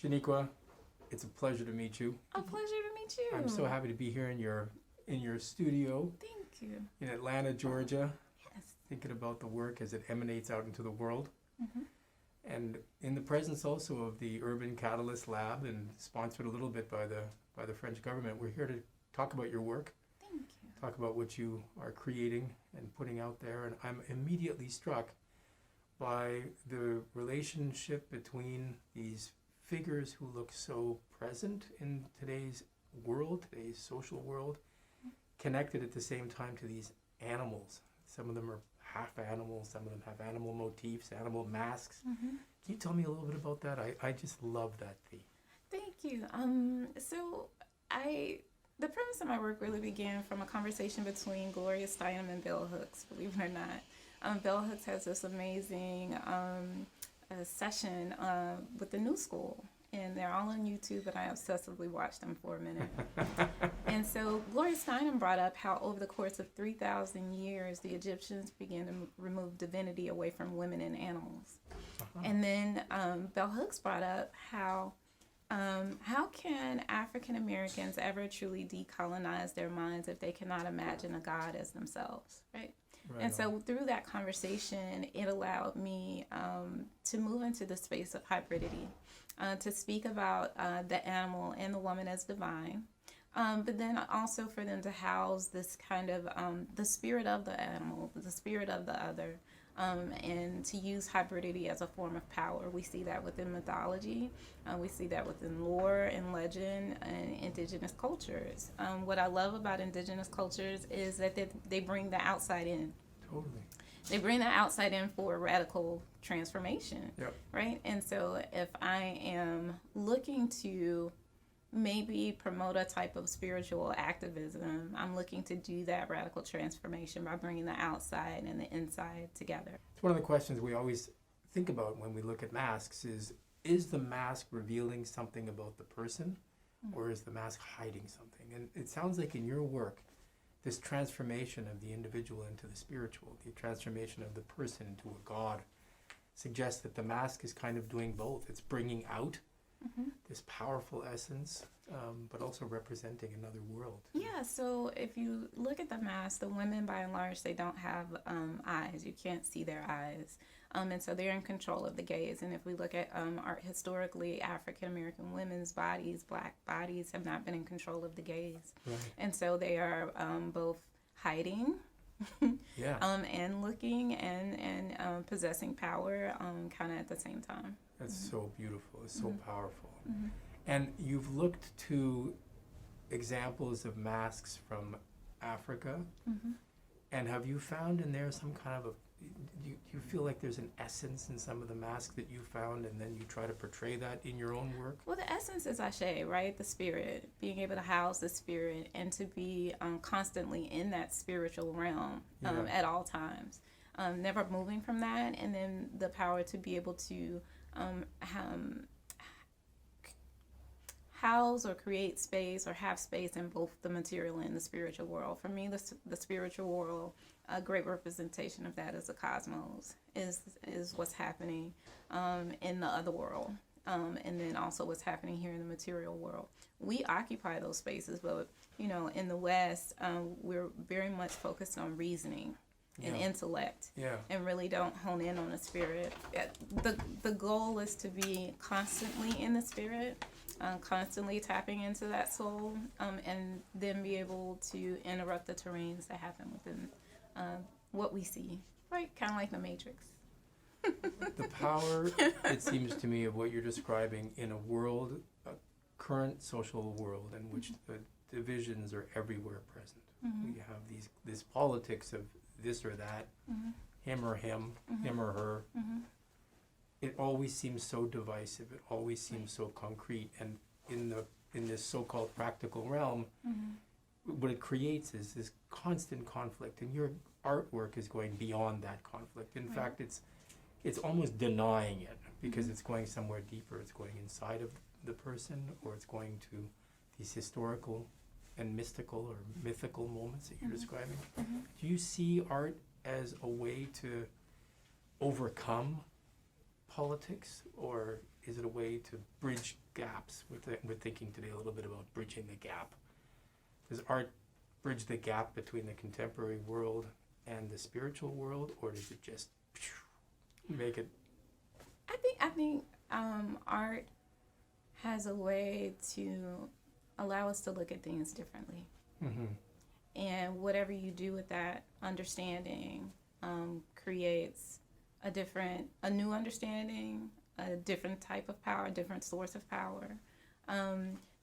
Shanequa, it's a pleasure to meet you. A pleasure to meet you. I'm so happy to be here in your studio. Thank you. In Atlanta, Georgia. Yes. Thinking about the work as it emanates out into the world. Mm-hmm. And in the presence also of the Urban Catalyst Lab, and sponsored a little bit by the French government, we're here to talk about your work. Thank you. Talk about what you are creating and putting out there. And I'm immediately struck by the relationship between these figures who look so present in today's world, today's social world, connected at the same time to these animals. Some of them are half animals, some of them have animal motifs, animal masks. Mm-hmm. Can you tell me a little bit about that? I just love that theme. Thank you. The premise of my work really began from a conversation between Gloria Steinem and Bell Hooks, believe it or not. Bell Hooks has this amazing session with the New School, and they're all on YouTube, and I obsessively watched them for a minute. And so Gloria Steinem brought up how over the course of 3,000 years, the Egyptians began to remove divinity away from women and animals. Uh-huh. And then Bell Hooks brought up how can African Americans ever truly decolonize their minds if they cannot imagine a God as themselves, right? And so through that conversation, it allowed me to move into the space of hybridity, to speak about the animal and the woman as divine, but then also for them to house this kind of the spirit of the animal, the spirit of the other, and to use hybridity as a form of power. We see that within mythology, we see that within lore and legend and indigenous cultures. What I love about indigenous cultures is that they bring the outside in. Totally. They bring the outside in for radical transformation, yep. Right? And so if I am looking to maybe promote a type of spiritual activism, I'm looking to do that radical transformation by bringing the outside and the inside together. It's one of the questions we always think about when we look at masks is the mask revealing something about the person, mm-hmm. or is the mask hiding something? And it sounds like in your work, this transformation of the individual into the spiritual, the transformation of the person into a god, suggests that the mask is kind of doing both. It's bringing out mm-hmm. this powerful essence, but also representing another world. Yeah, so if you look at the mask, the women, by and large, they don't have eyes. You can't see their eyes. And so they're in control of the gaze. And if we look at art historically, African-American women's bodies, black bodies, have not been in control of the gaze. Right. And so they are both hiding yeah. And looking and possessing power kind of at the same time. That's mm-hmm. so beautiful. It's mm-hmm. so powerful. Mm-hmm. And you've looked to examples of masks from Africa. Mm-hmm. And have you found in there some kind of do you feel like there's an essence in some of the masks that you found, and then you try to portray that in your own work? Well, the essence is Ashe, right? The spirit, being able to house the spirit and to be constantly in that spiritual realm at all times. Never moving from that, and then the power to be able to house or create space or have space in both the material and the spiritual world. For me, the spiritual world, a great representation of that is the cosmos, is what's happening in the other world, and then also what's happening here in the material world. We occupy those spaces, but in the West, we're very much focused on reasoning and intellect, and really don't hone in on the spirit. The goal is to be constantly in the spirit, constantly tapping into that soul, and then be able to interrupt the terrains that happen within what we see, right? Kind of like the Matrix. The power, it seems to me, of what you're describing in a world, a current social world in which the divisions are everywhere present. Mm-hmm. We have this politics of this or that, mm-hmm. him or him, mm-hmm. him or her. Mm-hmm. It always seems so divisive. It always seems so concrete. And in this so-called practical realm, mm-hmm. what it creates is this constant conflict. And your artwork is going beyond that conflict. In fact, it's almost denying it, because mm-hmm. it's going somewhere deeper. It's going inside of the person, or it's going to these historical and mystical or mythical moments that you're mm-hmm. describing. Mm-hmm. Do you see art as a way to overcome politics, or is it a way to bridge gaps. We're thinking today a little bit about bridging the gap. Does art bridge the gap between the contemporary world and the spiritual world, or does it just make it? I think art has a way to allow us to look at things differently. Mm-hmm. And whatever you do with that understanding creates a new understanding, a different type of power, a different source of power.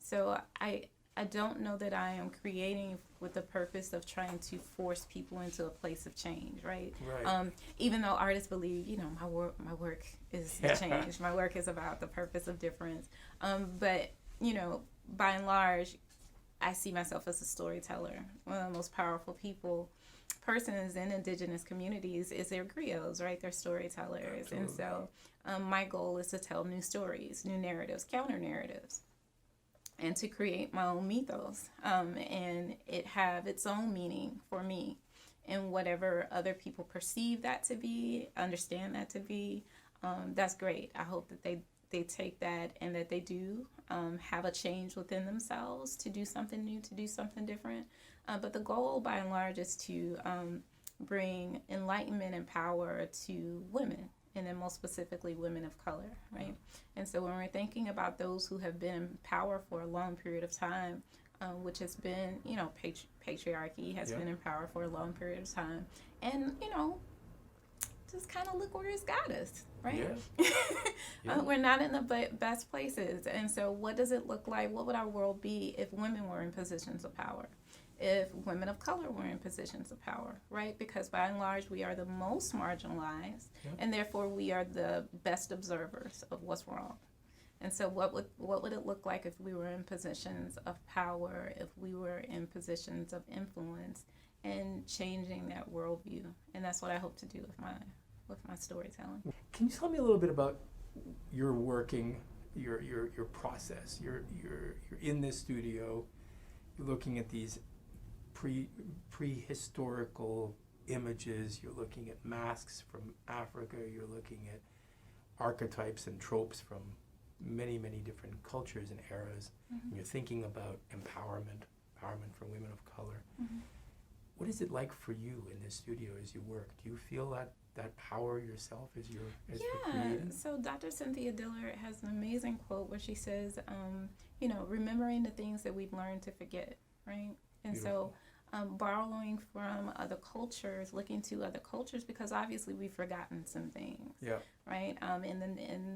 So I don't know that I am creating with the purpose of trying to force people into a place of change, right? Right. Even though artists believe, my work is change. My work is about the purpose of difference. But by and large, I see myself as a storyteller. One of the most powerful persons in indigenous communities is their griots, right? They're storytellers. Absolutely. And so my goal is to tell new stories, new narratives, counter narratives, and to create my own mythos, and it have its own meaning for me, and whatever other people perceive that to be, understand that to be, that's great. I hope that they take that and that they do have a change within themselves to do something new, to do something different. But the goal, by and large, is to bring enlightenment and power to women, and then most specifically women of color, right? And so when we're thinking about those who have been in power for a long period of time, which has been, patriarchy has been in power for a long period of time, and, just kind of look where it's got us, right? Yeah. We're not in the best places. And so what does it look like? What would our world be if women were in positions of power? If women of color were in positions of power, right? Because by and large, we are the most marginalized, and therefore we are the best observers of what's wrong. And so what would it look like if we were in positions of power, if we were in positions of influence, and changing that worldview? And that's what I hope to do with my storytelling. Can you tell me a little bit about your working, your process? You're in this studio, you're looking at these prehistorical images, you're looking at masks from Africa, you're looking at archetypes and tropes from many, many different cultures and eras, and you're thinking about empowerment for women of color. What is it like for you in this studio as you work? Do you feel that power yourself as you're creating? So Dr. Cynthia Dillard has an amazing quote where she says, remembering the things that we've learned to forget, right? And Beautiful. So borrowing from other cultures, looking to other cultures, because obviously we've forgotten some things, right? And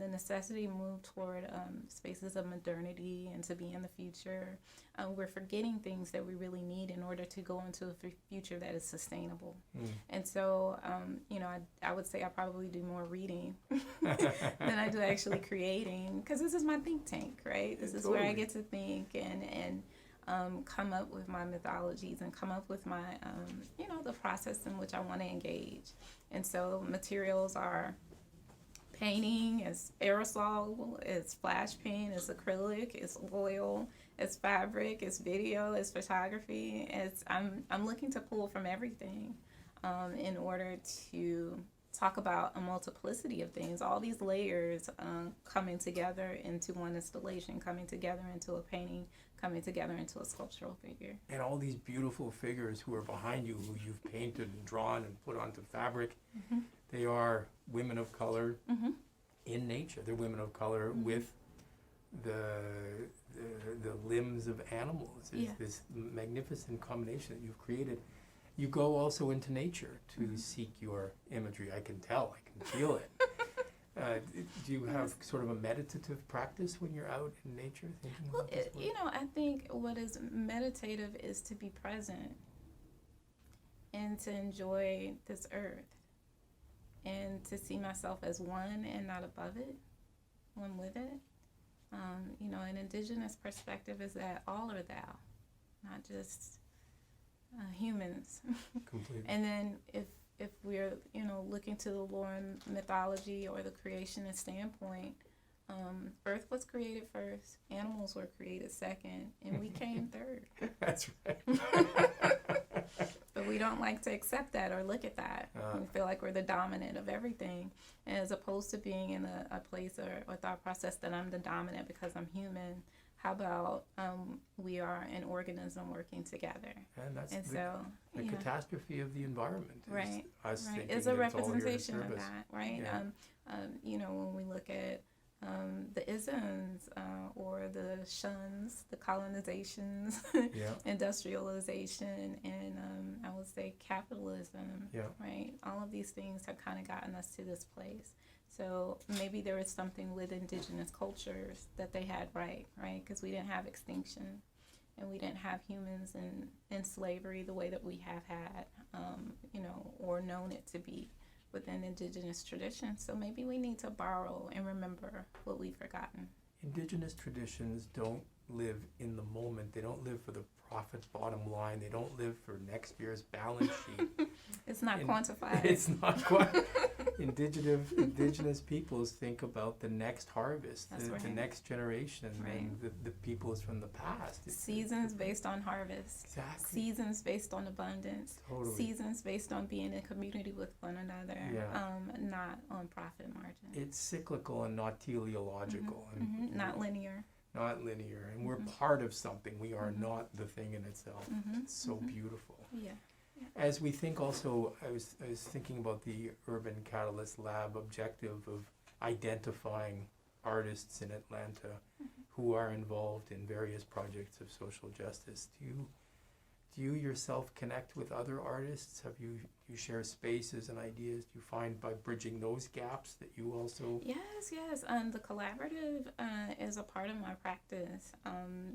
the necessity move toward spaces of modernity and to be in the future. We're forgetting things that we really need in order to go into a future that is sustainable. And so, I would say I probably do more reading than I do actually creating, because this is my think tank, right? This is where I get to think and come up with my mythologies and come up with my, the process in which I want to engage. And so materials are painting, it's aerosol, it's flash paint, it's acrylic, it's oil, it's fabric, it's video, it's photography. I'm looking to pull from everything in order to talk about a multiplicity of things, all these layers coming together into one installation, coming together into a painting, coming together into a sculptural figure. And all these beautiful figures who are behind you, who you've painted and drawn and put onto fabric, they are women of color in nature. They're women of color with the limbs of animals. It's this magnificent combination that you've created. You go also into nature to seek your imagery. I can tell, I can feel it. Do you have sort of a meditative practice when you're out in nature thinking about this work? I think what is meditative is to be present and to enjoy this earth and to see myself as one and not above it, one with it. An indigenous perspective is that all are thou, not just humans. Completely. And then if we're looking to the lore and mythology or the creationist standpoint, Earth was created first, animals were created second, and we came third. That's right. But but we don't like to accept that or look at that. We feel like we're the dominant of everything, as opposed to being in a place or thought process that I'm the dominant because I'm human. How about we are an organism working together? And that's the yeah. catastrophe of the environment. Right. Us thinking It's a that it's all here to representation of serve us. that, right? Yeah. You know, when we look at the isms or the shuns, the colonizations, Yeah. industrialization, and I would say capitalism, Yeah. right? All of these things have kind of gotten us to this place. So maybe there was something with indigenous cultures that they had right? Because we didn't have extinction, and we didn't have humans in slavery the way that we have had, you know, or known it to be within indigenous traditions. So maybe we need to borrow and remember what we've forgotten. Indigenous traditions don't live in the moment. They don't live for the profit bottom line. They don't live for next year's balance sheet. It's not quantified. It's not quite. Indigenous peoples think about the next harvest, the next generation, and the peoples from the past. Seasons based on harvest. Exactly. Seasons based on abundance. Totally. Seasons based on being in community with one another. Yeah. Not on profit margin. It's cyclical and not teleological. And Not linear. Not linear. And we're part of something. We are not the thing in itself. It's so beautiful. Yeah. As we think also, I was thinking about the Urban Catalyst Lab objective of identifying artists in Atlanta who are involved in various projects of social justice. Do you yourself connect with other artists? Have you share spaces and ideas? Do you find by bridging those gaps that you also... Yes. The collaborative is a part of my practice.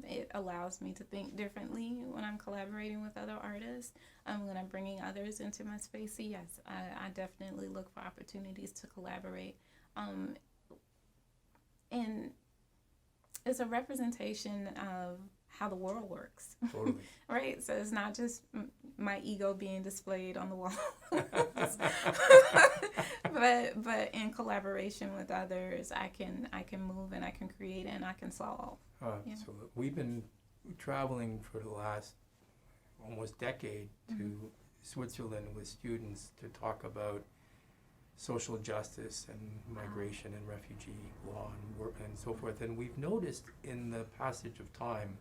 It allows me to think differently when I'm collaborating with other artists, when I'm bringing others into my space. So yes, I definitely look for opportunities to collaborate. And it's a representation of how the world works. Totally. Right? So it's not just my ego being displayed on the wall. but in collaboration with others, I can move and I can create and I can solve. So we've been traveling for the last almost decade to Switzerland with students to talk about social justice and migration and refugee law and work and so forth. And we've noticed in the passage of time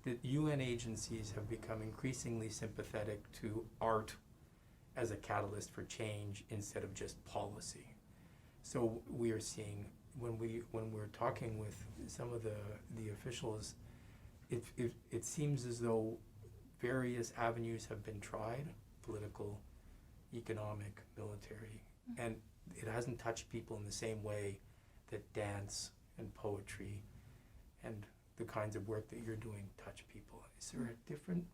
that UN agencies have become increasingly sympathetic to art as a catalyst for change instead of just policy. So we are seeing when we're talking with some of the officials, it seems as though various avenues have been tried: political, economic, military, and it hasn't touched people in the same way that dance and poetry and the kinds of work that you're doing touch people. Is there a different,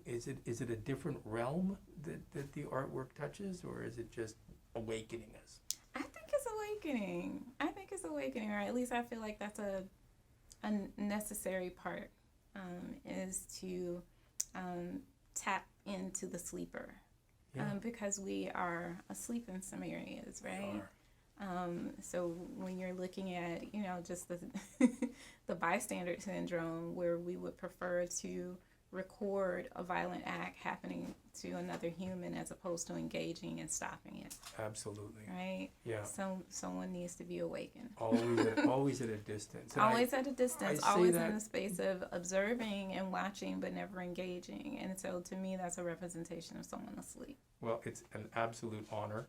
is it a different realm that the artwork touches, or is it just awakening us? I think it's awakening, or at least I feel like that's a necessary part, is to tap into the sleeper. Because we are asleep in some areas, right? So when you're looking at, just the bystander syndrome, where we would prefer to record a violent act happening to another human as opposed to engaging and stopping it. Absolutely. Right? Yeah. So someone needs to be awakened. Always at a distance. And always at a distance, I always in the space of observing and watching but never engaging. And so to me, that's a representation of someone asleep. Well, it's an absolute honor,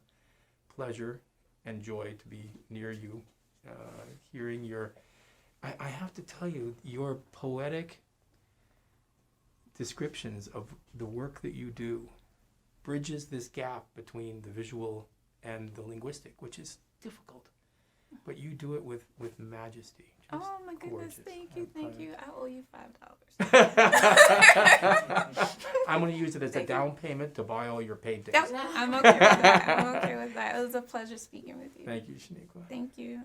pleasure, and joy to be near you, hearing your... I have to tell you, your poetic descriptions of the work that you do bridges this gap between the visual and the linguistic, which is difficult. But you do it with majesty. Just oh my goodness, gorgeous. thank you. I owe you $5. I'm going to use it as a down payment to buy all your paintings. I'm okay with that. It was a pleasure speaking with you. Thank you, Shanequa. Thank you.